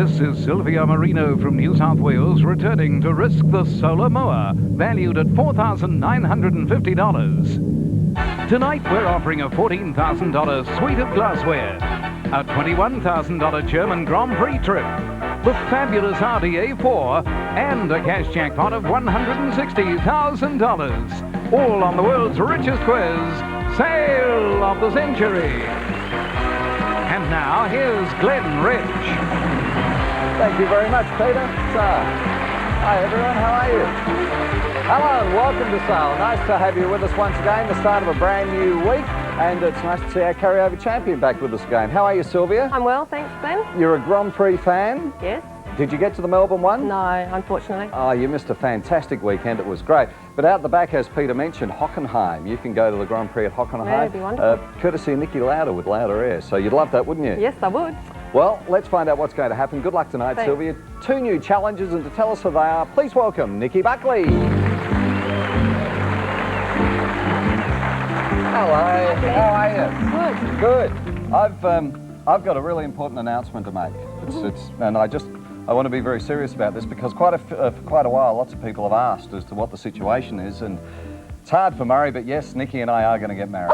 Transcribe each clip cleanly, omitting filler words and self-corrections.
This is Sylvia Marino from New South Wales returning to risk the solar mower, valued at $4,950. Tonight we're offering a $14,000 suite of glassware, a $21,000 German Grand Prix trip, the fabulous Audi A4, and a cash jackpot of $160,000. All on the world's richest quiz, Sale of the Century. And now, here's Glenn Rich. Thank you very much, Peter. Hi everyone, how are you? Hello and welcome to Sale. Nice to have you with us once again, the start of a brand new week. And it's nice to see our carryover champion back with us again. How are you, Sylvia? I'm well, thanks, Glenn. You're a Grand Prix fan? Yes. Did you get to the Melbourne one? No, unfortunately. Oh, you missed a fantastic weekend. It was great. But out the back, as Peter mentioned, Hockenheim. You can go to the Grand Prix at Hockenheim. Yeah, it'd be wonderful. Courtesy of Nicky Lauder with Lauder Air. So you'd love that, wouldn't you? Yes, I would. Well, let's find out what's going to happen. Good luck tonight, Thanks. Sylvia. 2 new challenges, and to tell us who they are, please welcome Nikki Buckley. Hello, how are you? Good. I've got a really important announcement to make. I want to be very serious about this because for quite a while, lots of people have asked as to what the situation is, and it's hard for Murray, but yes, Nikki and I are going to get married.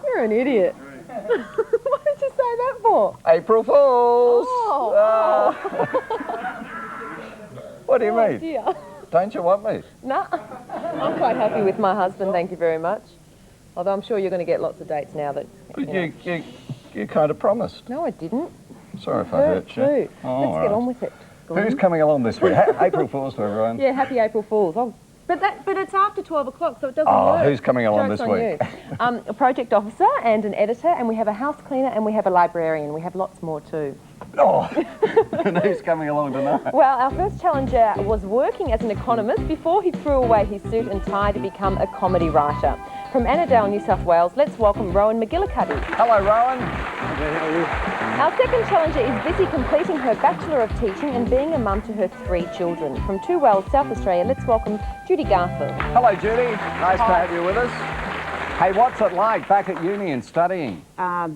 You're an idiot. What did you say that for? April Fools! Oh. What do you mean? Dear. Don't you want me? No, I'm quite happy with my husband, thank you very much. Although I'm sure you're going to get lots of dates now that... But you kind of promised. No, I didn't. Sorry if I hurt you. True. Oh, Let's get on with it. Who's coming along this week? April Fools to everyone. Yeah, happy April Fools. Oh, but it's after 12 o'clock, so it doesn't work. Who's coming along Joke's this on week? You. A project officer and an editor, and we have a house cleaner and we have a librarian. We have lots more too. Oh, and who's coming along tonight? Well, our first challenger was working as an economist before he threw away his suit and tie to become a comedy writer. From Annandale, New South Wales, let's welcome Rowan McGillicuddy. Hello, Rowan. Our second challenger is busy completing her Bachelor of Teaching and being a mum to her 3 children. From Two Wells, South Australia, let's welcome Judy Garfield. Hello, Judy. Nice to have you with us. Hey, what's it like back at uni and studying?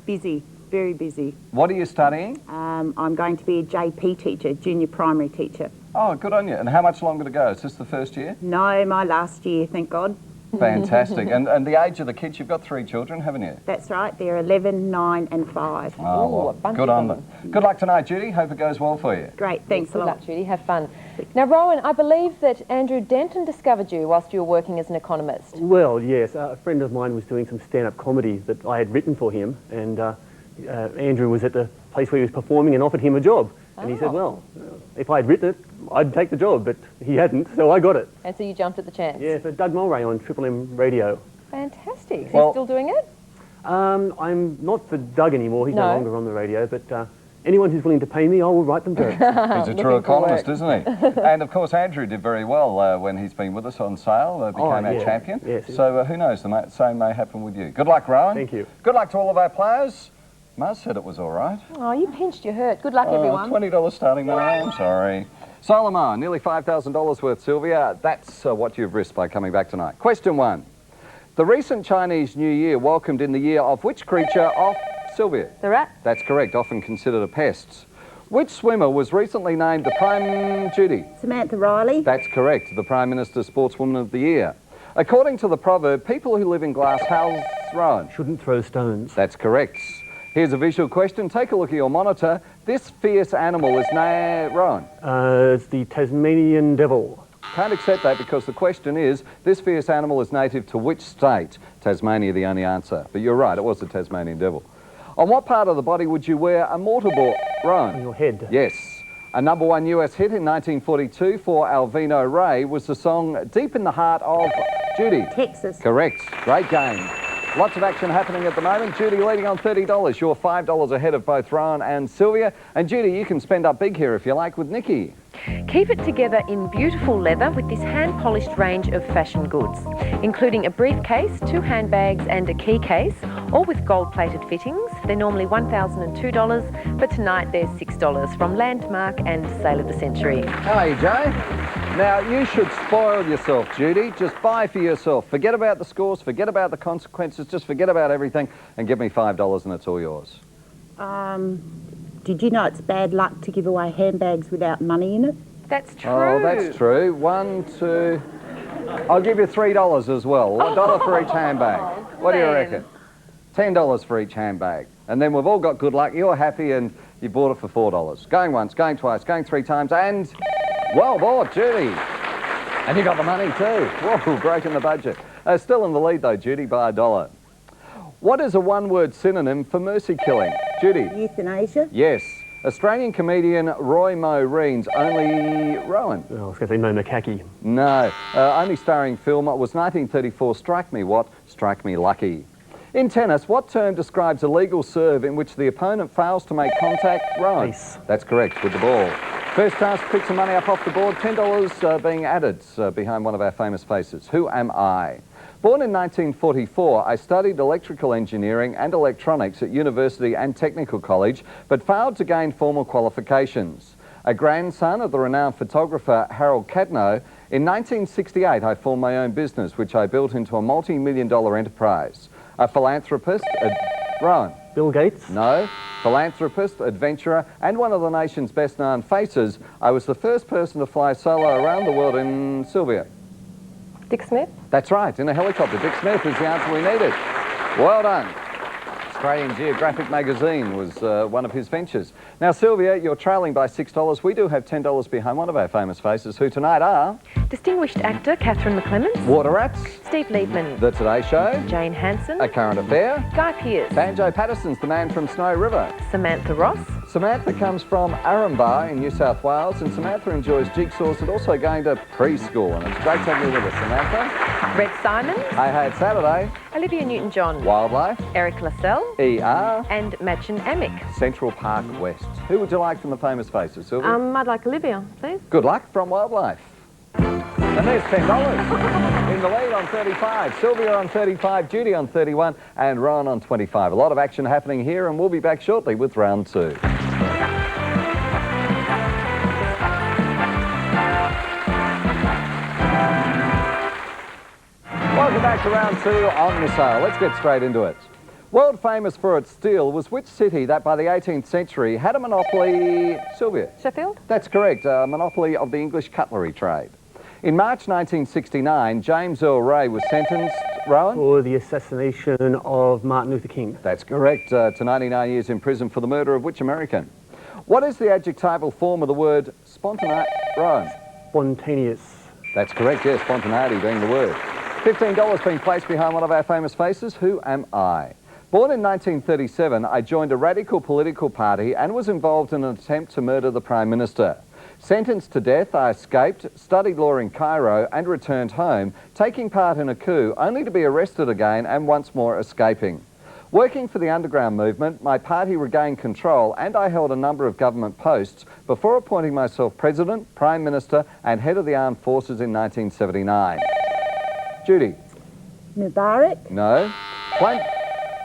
Busy, very busy. What are you studying? I'm going to be a JP teacher, junior primary teacher. Oh, good on you. And how much longer to go? Is this the first year? No, my last year, thank God. Fantastic. And the age of the kids, you've got 3 children, haven't you? That's right, they're 11, 9 and 5. Oh, Ooh, well, a bunch good of on them. Good luck tonight, Judy. Hope it goes well for you. Great, thanks a Good lot. luck, Judy. Have fun. Now, Rowan, I believe that Andrew Denton discovered you whilst you were working as an economist. Well, yes. A friend of mine was doing some stand-up comedy that I had written for him, and Andrew was at the place where he was performing and offered him a job. And he said, well, if I'd written it, I'd take the job, but he hadn't, so I got it. And so you jumped at the chance. Yeah, for Doug Mulray on Triple M Radio. Fantastic. Well- He's still doing it? I'm not for Doug anymore. He's no No. longer on the radio, but anyone who's willing to pay me, I will write them jokes. He's a true Looking for economist, work. isn't he? And of course, Andrew did very well when he's been with us on Sale, became our yeah. champion. Yes. So who knows, the same may happen with you. Good luck, Rowan. Thank you. Good luck to all of our players. Mars said it was all right. Oh, you pinched your hurt. Good luck, everyone. $20 starting money, I'm sorry. Solomon, nearly $5,000 worth, Sylvia. That's what you've risked by coming back tonight. Question 1. The recent Chinese New Year welcomed in the year of which creature off Sylvia? The rat? That's correct, often considered a pest. Which swimmer was recently named the Prime... Judy? Samantha Riley. That's correct, the Prime Minister's Sportswoman of the Year. According to the proverb, people who live in glass houses, Rowan? Shouldn't throw stones. That's correct. Here's a visual question. Take a look at your monitor. This fierce animal is named... Rowan? It's the Tasmanian devil. Can't accept that because the question is, this fierce animal is native to which state? Tasmania, the only answer. But you're right, it was the Tasmanian devil. On what part of the body would you wear a mortarboard? Rowan? On your head. Yes. A #1 US hit in 1942 for Alvino Ray was the song Deep in the Heart of... Judy? Texas. Correct. Great game. Lots of action happening at the moment. Judy leading on $30. You're $5 ahead of both Rowan and Sylvia. And Judy, you can spend up big here if you like with Nikki. Keep it together in beautiful leather with this hand-polished range of fashion goods, including a briefcase, 2 handbags and a key case, all with gold-plated fittings. They're normally $1,002, but tonight they're $6 from Landmark and Sale of the Century. How are you, Jay? Now, you should spoil yourself, Judy. Just buy for yourself. Forget about the scores, forget about the consequences, just forget about everything and give me $5 and it's all yours. Did you know it's bad luck to give away handbags without money in it? That's true. Oh, that's true. 1, 2... I'll give you $3 as well. $1 for each handbag. What do you reckon? $10 for each handbag. And then we've all got good luck. You're happy and you bought it for $4. Going once, going twice, going 3 times, and well bought, Judy. And you got the money too. Whoa, breaking the budget. Still in the lead though, Judy, by $1. What is a one-word synonym for mercy killing? Judy? Euthanasia? Yes. Australian comedian Roy Moreens, only Rowan. Oh, I was going to say Mo Makaki. No. Only starring film was 1934 Strike Me What? Strike Me Lucky. In tennis, what term describes a legal serve in which the opponent fails to make contact? Rowan. Ace. That's correct, with the ball. First chance to pick some money up off the board, $10 being added behind one of our famous faces. Who am I? Born in 1944, I studied electrical engineering and electronics at University and Technical College, but failed to gain formal qualifications. A grandson of the renowned photographer Harold Cadno, in 1968 I formed my own business, which I built into a multi-million-dollar enterprise. A philanthropist, Rowan. Bill Gates? No. Philanthropist, adventurer, and one of the nation's best-known faces, I was the first person to fly solo around the world in Sylvia. Dick Smith? That's right, in a helicopter. Dick Smith is the answer we needed. Well done. Australian Geographic magazine was one of his ventures. Now, Sylvia, you're trailing by $6. We do have $10 behind one of our famous faces, who tonight are... Distinguished actor Catherine McClemens. Water Rats. Steve Liebman. The Today Show. Jane Hansen. A Current Affair. Guy Pearce. Banjo Patterson's the man from Snow River. Samantha Ross. Samantha comes from Arumbar in New South Wales, and Samantha enjoys jigsaws and also going to preschool. And it's great to have you with us, Samantha. Red Simons. Hey Hey It's Saturday. Olivia Newton-John. Wildlife. Eric Lassell. ER. And Machen Amick. Central Park West. Who would you like from the famous faces, Sylvia? I'd like Olivia, please. Good luck from Wildlife. And there's $10 in the lead on 35. Sylvia on 35, Judy on 31, and Ron on 25. A lot of action happening here, and we'll be back shortly with round 2. Welcome back to round 2 on Missile. Let's get straight into it. World famous for its steel was which city that by the 18th century had a monopoly... Sylvia? Sheffield? That's correct, a monopoly of the English cutlery trade. In March 1969, James Earl Ray was sentenced, Rowan? For the assassination of Martin Luther King. That's correct, to 99 years in prison for the murder of which American? What is the adjectival form of the word spontaneous? Rowan? Spontaneous. That's correct, yes, spontaneity being the word. $15 being placed behind one of our famous faces. Who am I? Born in 1937, I joined a radical political party and was involved in an attempt to murder the Prime Minister. Sentenced to death, I escaped, studied law in Cairo and returned home, taking part in a coup only to be arrested again and once more escaping. Working for the underground movement, my party regained control and I held a number of government posts before appointing myself President, Prime Minister and Head of the Armed Forces in 1979. Judy? Mubarak? No.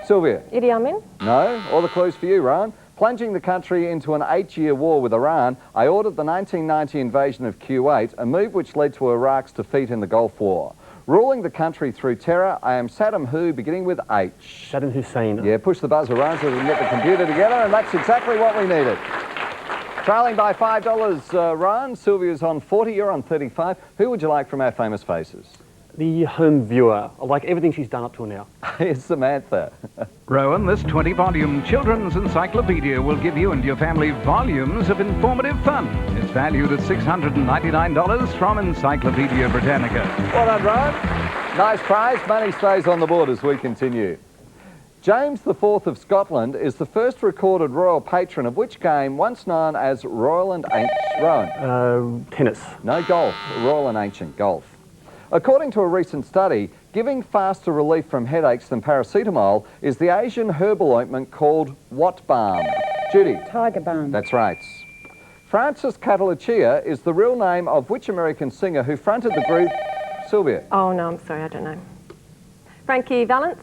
Sylvia? Idi Amin? No. All the clues for you, Ron. Plunging the country into an 8-year war with Iran, I ordered the 1990 invasion of Kuwait, a move which led to Iraq's defeat in the Gulf War. Ruling the country through terror, I am Saddam Who, beginning with H. Saddam Hussein. Yeah, push the buzzer, Ron, so we can get the computer together, and that's exactly what we needed. Trailing by $5, Ron. Sylvia's on 40, you're on 35. Who would you like from our famous faces? The home viewer. I like everything she's done up till now. It's Samantha. Rowan, this 20-volume children's encyclopedia will give you and your family volumes of informative fun. It's valued at $699 from Encyclopedia Britannica. Well done, Rowan. Nice prize. Money stays on the board as we continue. James IV of Scotland is the first recorded royal patron of which game once known as Royal and Ancient? Rowan? Tennis. No, golf. Royal and Ancient golf. According to a recent study, giving faster relief from headaches than paracetamol is the Asian herbal ointment called what balm? Judy? Tiger balm. That's right. Francis Catalachia is the real name of which American singer who fronted the group? Sylvia? Oh, no, I'm sorry, I don't know. Frankie Valance?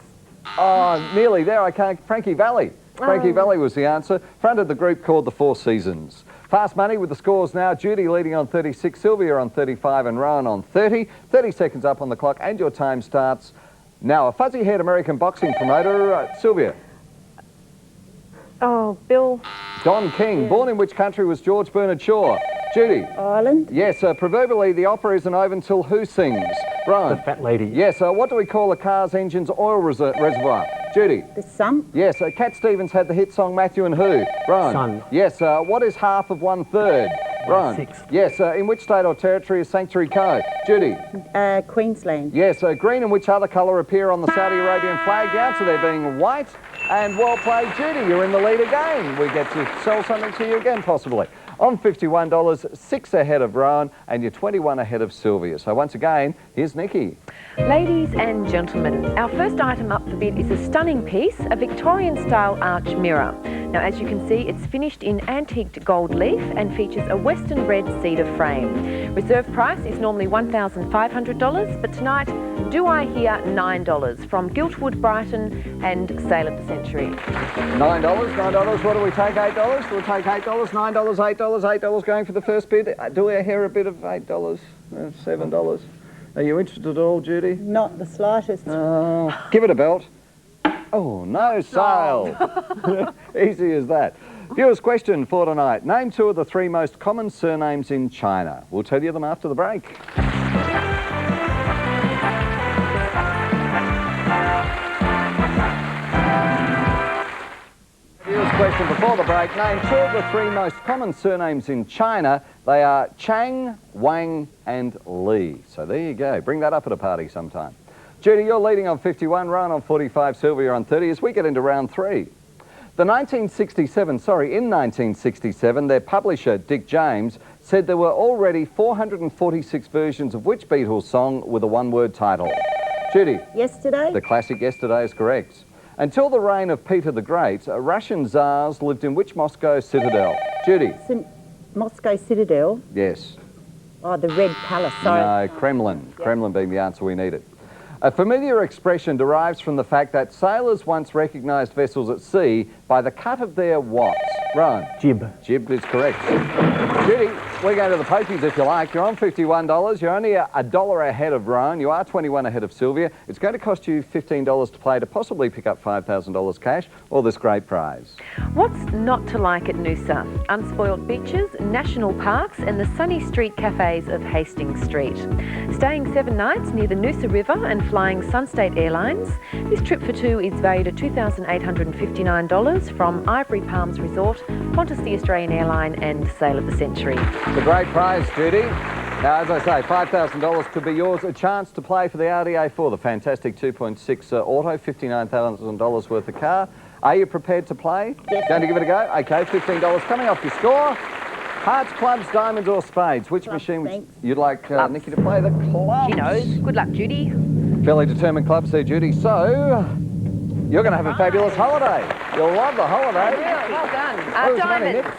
Oh, nearly there. I can't. Frankie Valli. Frankie Valli was the answer. Fronted the group called the Four Seasons. Fast money with the scores now. Judy leading on 36, Sylvia on 35 and Rowan on 30. 30 seconds up on the clock and your time starts now. A fuzzy-haired American boxing promoter, Sylvia. Oh, Bill. Don King. Born in which country was George Bernard Shaw? Judy. Ireland. Yes, proverbially the opera isn't over until who sings? Brian. The fat lady. Yes, what do we call a car's engine's oil reservoir? Judy. The sump. Yes, Cat Stevens had the hit song Matthew and Who? Brian. Son. Yes, what is half of 1/3? Brian. 6. Yes, in which state or territory is Sanctuary Cove? Judy. Queensland. Yes, green and which other colour appear on the Saudi Arabian flag? The answer there being white. And well played, Judy. You're in the lead again. We get to sell something to you again, possibly. On $51, 6 ahead of Rowan, and you're 21 ahead of Sylvia. So once again, here's Nikki. Ladies and gentlemen, our first item up for bid is a stunning piece, a Victorian-style arch mirror. Now, as you can see, it's finished in antiqued gold leaf and features a western red cedar frame. Reserve price is normally $1,500, but tonight, do I hear $9 from Giltwood, Brighton and Sale of the Century. $9, what do we take, $8? We'll take $8, $9, $8, $8 going for the first bid. Do we hear a bit of $8, $7? Are you interested at all, Judy? Not the slightest. Give it a belt. Oh, no sale. Easy as that. Viewers' question for tonight. Name 2 of the 3 most common surnames in China. We'll tell you them after the break. Viewers' question before the break. Name 2 of the 3 most common surnames in China. They are Chang, Wang and Li. So there you go. Bring that up at a party sometime. Judy, you're leading on 51, Ryan on 45, Sylvia on 30 as we get into round 3. In 1967, their publisher, Dick James, said there were already 446 versions of which Beatles song with a one-word title? Judy. Yesterday. The classic Yesterday is correct. Until the reign of Peter the Great, Russian Tsars lived in which Moscow citadel? Judy. Moscow Citadel. Yes. Oh, the Red Palace, sorry. No, Kremlin. Yep. Kremlin being the answer we needed. A familiar expression derives from the fact that sailors once recognised vessels at sea by the cut of their what? Ron? Jib. Jib is correct. Judy, we're going to the pokies if you like. You're on $51. You're only $1 ahead of Rowan. You are 21 ahead of Sylvia. It's going to cost you $15 to play to possibly pick up $5,000 cash or this great prize. What's not to like at Noosa? Unspoiled beaches, national parks and the sunny street cafes of Hastings Street. Staying 7 nights near the Noosa River and flying Sunstate Airlines. This trip for 2 is valued at $2,859 from Ivory Palms Resort, Qantas the Australian Airline and Sale of the Century. The great prize, Judy. Now, as I say, $5,000 could be yours. A chance to play for the Audi A4, the fantastic 2.6 auto, $59,000 worth of car. Are you prepared to play? Yes. Going to give it a go? Okay, $15 coming off your score. Hearts, clubs, diamonds or spades? Which Clubs, machine would thanks. you'd like Nikki to play? The clubs. She knows. Good luck, Judy. Fairly determined clubs there, Judy. So, you're going to have a fabulous holiday. You'll love the holiday. Yeah, well done. What was the money, Diamonds. Nick?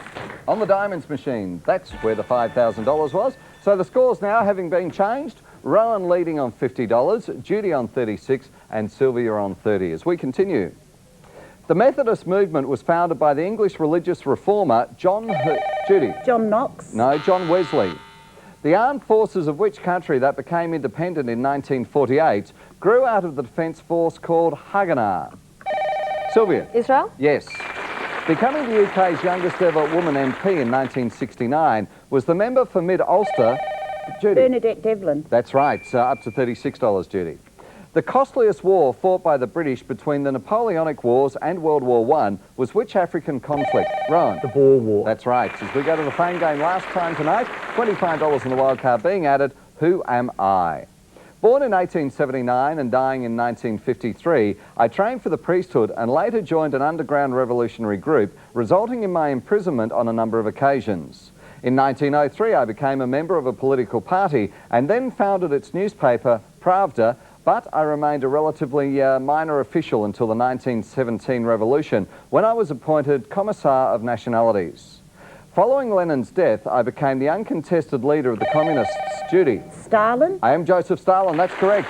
On the diamonds machine. That's where the $5,000 was. So the scores now having been changed. Rowan leading on $50, Judy on 36 and Sylvia on 30 as we continue. The Methodist movement was founded by the English religious reformer Judy. John Knox. No, John Wesley. The armed forces of which country that became independent in 1948 grew out of the defence force called Haganah? Sylvia. Israel? Yes. Becoming the UK's youngest ever woman MP in 1969 was the member for Mid-Ulster, Judy. Bernadette Devlin. That's right, so up to $36, Judy. The costliest war fought by the British between the Napoleonic Wars and World War I was which African conflict? Rowan? The Boer War. That's right. As we go to the phone game last time tonight, $25 in the wild card being added. Who am I? Born in 1879 and dying in 1953, I trained for the priesthood and later joined an underground revolutionary group, resulting in my imprisonment on a number of occasions. In 1903, I became a member of a political party and then founded its newspaper, Pravda, but I remained a relatively minor official until the 1917 revolution, when I was appointed Commissar of Nationalities. Following Lenin's death, I became the uncontested leader of the Communists. Judy. Stalin. I am Joseph Stalin, that's correct.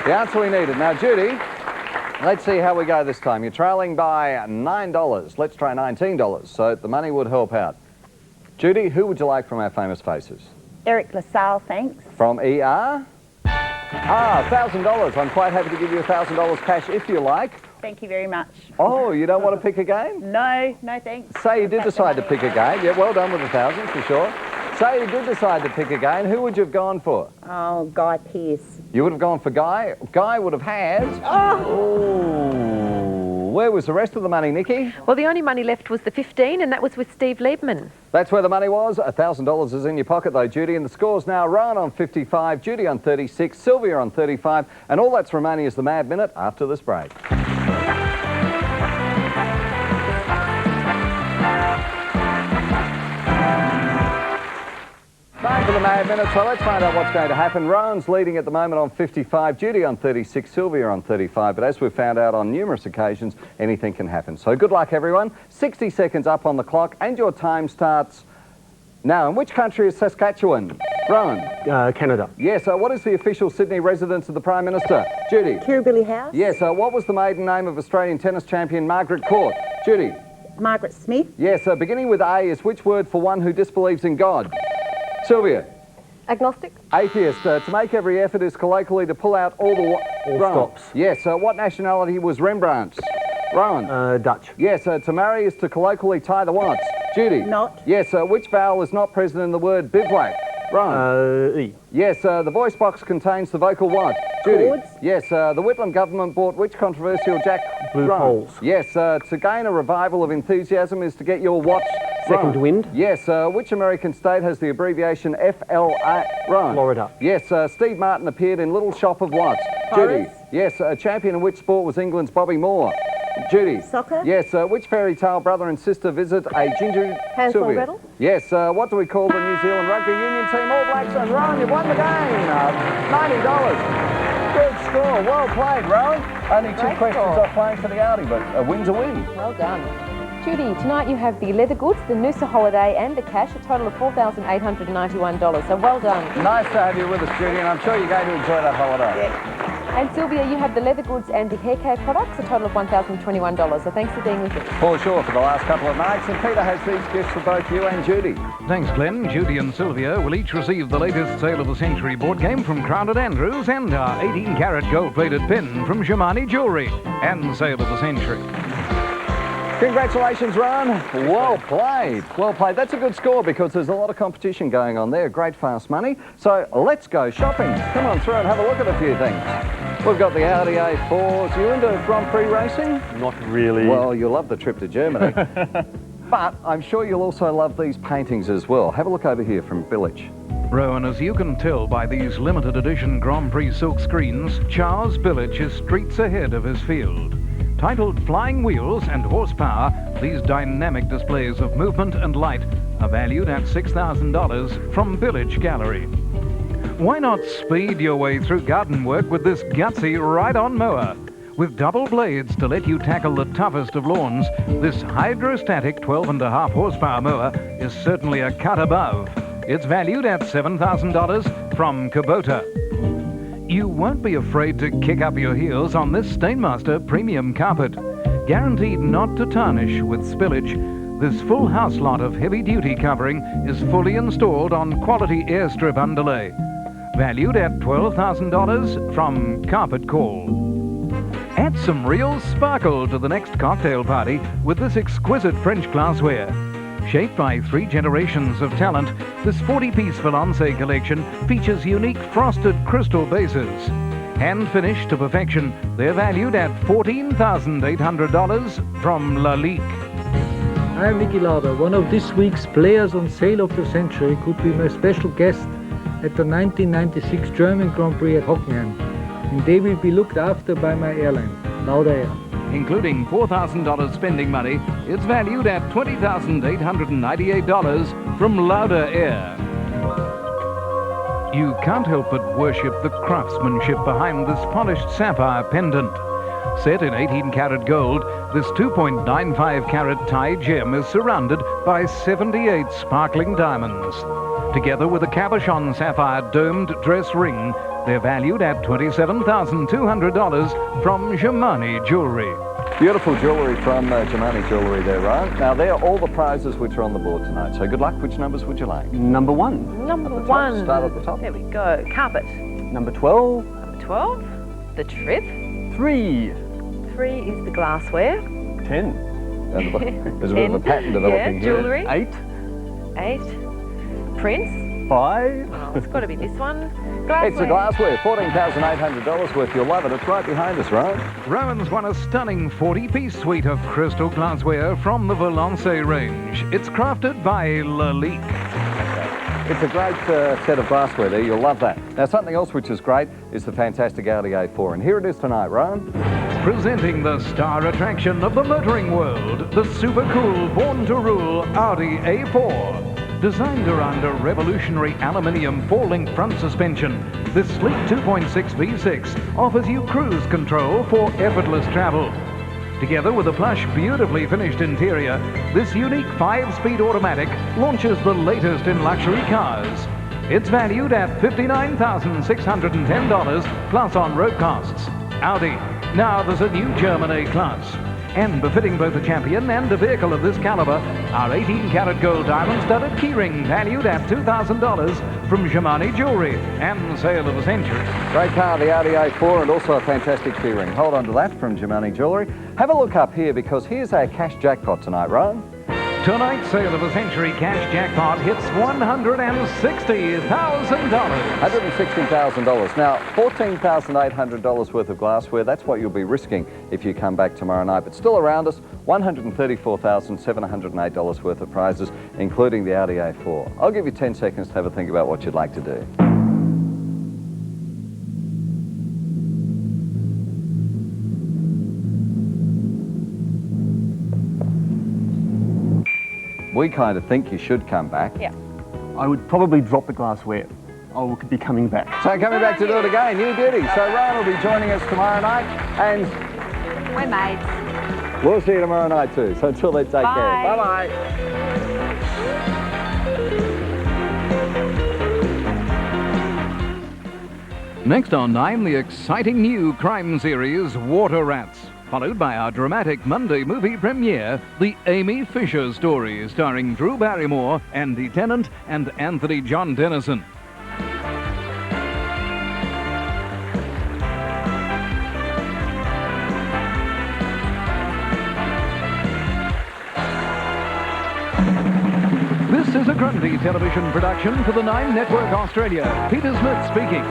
The answer we needed. Now, Judy, let's see how we go this time. You're trailing by $9. Let's try $19, so the money would help out. Judy, who would you like from our famous faces? Eric LaSalle, thanks. From ER? $1,000. I'm quite happy to give you $1,000 cash if you like, Thank you very much. Oh, you don't want to pick a game? No, no thanks. Say you did decide to pick a game. Yeah, well done with 1,000 for sure. Say you did decide to pick a game. Who would you have gone for? Oh, Guy Pearce. You would have gone for Guy. Guy would have had... Oh! Where was the rest of the money, Nikki? Well, the only money left was the 15, and that was with Steve Liebman. That's where the money was. $1,000 is in your pocket though, Judy, and the score's now Rowan on 55, Judy on 36, Sylvia on 35, and all that's remaining is the Mad Minute after this break. Time for the Mad Minute, so let's find out what's going to happen. Rowan's leading at the moment on 55, Judy on 36, Sylvia on 35, but as we've found out on numerous occasions, anything can happen. So good luck, everyone. 60 seconds up on the clock, and your time starts now. In which country is Saskatchewan? Rowan? Canada. Yes, what is the official Sydney residence of the Prime Minister? Judy? Kirribilli House. Yes, what was the maiden name of Australian tennis champion Margaret Court? Judy? Margaret Smith. Yes, beginning with A is which word for one who disbelieves in God? Sylvia? Agnostic. Atheist. To make every effort is colloquially to pull out all the... stops. Yes, what nationality was Rembrandt? Rowan? Dutch. Yes, to marry is to colloquially tie the wants. Judy? Not. Yes, which vowel is not present in the word bivouac? Rowan? E. Yes, the voice box contains the vocal what? Judy? Chords. Yes, the Whitlam government bought which controversial Blue Rowan? poles. Yes, to gain a revival of enthusiasm is to get your what? Second Rowan? wind. Yes, which American state has the abbreviation FLA? Rowan? Florida. Yes, Steve Martin appeared in Little Shop of what? Paris. Judy? Yes, champion in which sport was England's Bobby Moore? Judy? Soccer. Yes, which fairy tale brother and sister visit a ginger... Hansel and Sylvia? Gretel. Yes, what do we call the New Zealand rugby union team? All Blacks, and Rowan, you've won the game. $90. Good score, well played, Rowan. Only two Great questions score. off playing for the Audi, but a win's a win. Well done. Judy, tonight you have the leather goods, the Noosa holiday and the cash, a total of $4,891. So well done. Nice to have you with us, Judy, and I'm sure you're going to enjoy that holiday. Yeah. And Sylvia, you have the leather goods and the hair care products, a total of $1,021. So thanks for being with us. For sure, for the last couple of nights. And Peter has these gifts for both you and Judy. Thanks, Glenn. Judy and Sylvia will each receive the latest Sale of the Century board game from Crown & Andrews and our 18-carat gold-plated pin from Shimani Jewellery and Sale of the Century. Congratulations, Ron. Well played. Well played. That's a good score because there's a lot of competition going on there. Great fast money. So let's go shopping. Come on through and have a look at a few things. We've got the Audi A4s. You into Grand Prix racing? Not really. Well, you'll love the trip to Germany. But I'm sure you'll also love these paintings as well. Have a look over here from Village. Rowan, as you can tell by these limited edition Grand Prix silk screens, Charles Billich is streets ahead of his field. Titled Flying Wheels and Horsepower, these dynamic displays of movement and light are valued at $6,000 from Billich Gallery. Why not speed your way through garden work with this gutsy ride-on mower? With double blades to let you tackle the toughest of lawns, this hydrostatic 12.5 horsepower mower is certainly a cut above. It's valued at $7,000 from Kubota. You won't be afraid to kick up your heels on this Stainmaster premium carpet. Guaranteed not to tarnish with spillage, this full house lot of heavy-duty covering is fully installed on quality airstrip underlay. Valued at $12,000 from Carpet Call. Add some real sparkle to the next cocktail party with this exquisite French glassware. Shaped by 3 generations of talent, this 40-piece Valence collection features unique frosted crystal bases. Hand-finished to perfection, they're valued at $14,800 from Lalique. I'm Niki Lauder. One of this week's players on Sale of the Century could be my special guest at the 1996 German Grand Prix at Hockenheim. And they will be looked after by my airline, Lauder Air. Including $4,000 spending money, it's valued at $20,898 from Lauder Air. You can't help but worship the craftsmanship behind this polished sapphire pendant. Set in 18-carat gold, this 2.95-carat tie gem is surrounded by 78 sparkling diamonds. Together with a cabochon sapphire domed dress ring, they're valued at $27,200 from Shimani Jewellery. Beautiful jewellery from Shimani Jewellery there, right? Now, they're all the prizes which are on the board tonight. So good luck. Which numbers would you like? Number 1. Number Top. 1. Start at the top. There we go. Carpet. Number 12. Number 12. The Trip. 3. 3 is the glassware. 10. There's a bit of a pattern developing Yeah, here. jewellery. 8. 8. Prince. 5. Oh, it's got to be this one. Glassware. It's a glassware, $14,800 worth. You'll love it. It's right behind us, Rowan. Rowan's won a stunning 40-piece suite of crystal glassware from the Valence range. It's crafted by Lalique. It's a great set of glassware there. You'll love that. Now, something else which is great is the fantastic Audi A4. And here it is tonight, Rowan. Presenting the star attraction of the motoring world, the super cool Born to Rule Audi A4. Designed around a revolutionary aluminium 4-link front suspension, this sleek 2.6 V6 offers you cruise control for effortless travel. Together with a plush, beautifully finished interior, this unique 5-speed automatic launches the latest in luxury cars. It's valued at $59,610 plus on-road costs. Audi. Now there's a new German A-Class. And befitting both a champion and a vehicle of this caliber, our 18-karat gold diamond-studded keyring valued at $2,000 from Jemani Jewellery and sale of the century. Great car, the Audi A4, and also a fantastic keyring. Hold on to that from Jemani Jewellery. Have a look up here because here's our cash jackpot tonight, Rowan. Tonight's sale of the century cash jackpot hits $160,000. $160,000. Now, $14,800 worth of glassware, that's what you'll be risking if you come back tomorrow night. But still around us, $134,708 worth of prizes, including the Audi A4. I'll give you 10 seconds to have a think about what you'd like to do. We kind of think you should come back. Yeah. I would probably drop the glassware. I will be coming back. So coming back to do it again, new beauty. So Ryan will be joining us tomorrow night, and We're mates. we'll see you tomorrow night too. So until then, take care. Bye. Bye-bye. Next on 9, the exciting new crime series Water Rats, followed by our dramatic Monday movie premiere, The Amy Fisher Story, starring Drew Barrymore, Andy Tennant, and Anthony John Dennison. This is a Grundy television production for the 9 Network Australia. Peter Smith speaking.